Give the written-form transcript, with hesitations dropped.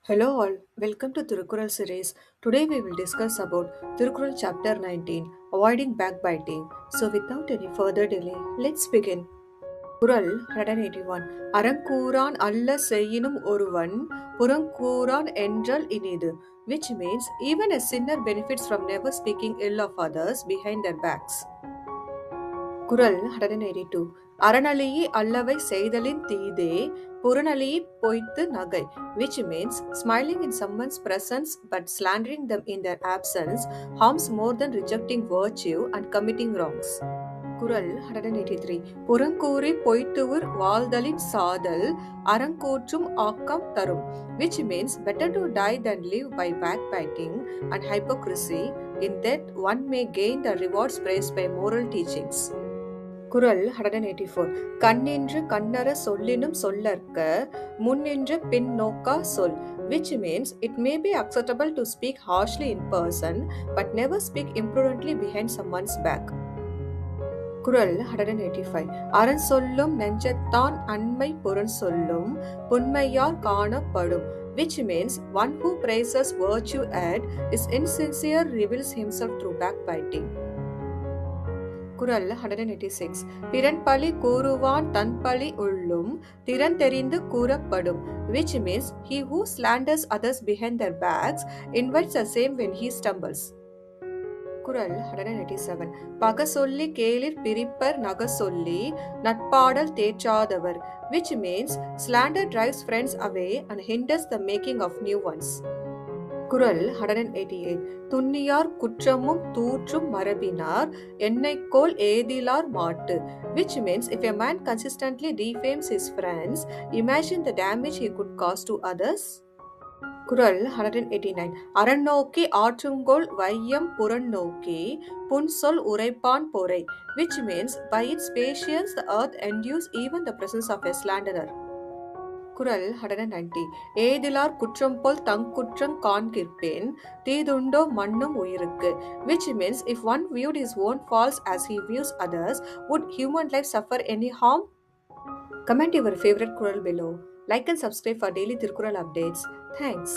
Hello all, welcome to Tirukural series. Today we will discuss about Tirukural chapter 19, avoiding backbiting. So without any further delay, let's begin. குறள் 181 அறங்கூறான் அல்ல செய்யினும் ஒருவன் புறங்கூறான் என்றால் இனிது, which means even a sinner benefits from never speaking ill of others behind their backs. குறள் 182 அறநலியி அல்லவை செய்தலின் தீதே புறநலியி பொய்த்து நகை, which means smiling in someone's presence but slandering them in their absence harms more than rejecting virtue and committing wrongs. குறள் 183 புறங்கூறி பொய்த்துவிர் வாழ்தலின் சாதல் அறங்கூற்றும் ஆக்கம் தரும், which means better to die than live by backbiting and hypocrisy. In that one may gain the rewards praised by moral teachings. குறள் 184 கண்ணின்று கண்ணற சொல்லினும் சொல்லற்க முன்னின்று பின் நோக்கா சொல், which means it may be acceptable to speak harshly in person but never speak imprudently behind someone's back. குறள் 185 அரண் சொல்லும் நெஞ்சத்தான் அண்மை புறன் சொல்லும் புன்மையால் காணப்படும், which means one who praises virtue and is insincere reveals himself through backbiting. குறள் 186 பிறன் பழி கூறுவான் தன் பழி உள்ளும் திறன் தெரிந்து கூறப்படும், which means he who slanders others behind their backs invites the same when he stumbles. குறள் 187 பக சொல்லி கேளிர் பிரிப்பர் நக சொல்லி நட்பாடல் தேற்றாதவர், which means slander drives friends away and hinders the making of new ones. குறள் 188 துன்னியார் குற்றமும் தூற்றும் மரபினார் என்னைக்கோல் ஏதிலார் மாட்டு, which means if a man consistently defames his friends, imagine the damage he could cause to others. குறள் 189 அறநோக்கி ஆற்றுங்கோல் வையம் புறநோக்கி புன்சொல் உரைப்பான் பொறை, which means by its patience the earth endures even the presence of a slanderer. குறள் 190 ஏதிலார் குற்றம் போல் தங்குற்றங் காண்கிற்பேன் தீதுண்டோ மண்ணும் உயிருக்கு, which means if one viewed his own faults as he views others, would human life suffer any harm? Comment your favorite குறள் below. Like and subscribe for daily Tirukural updates. Thanks.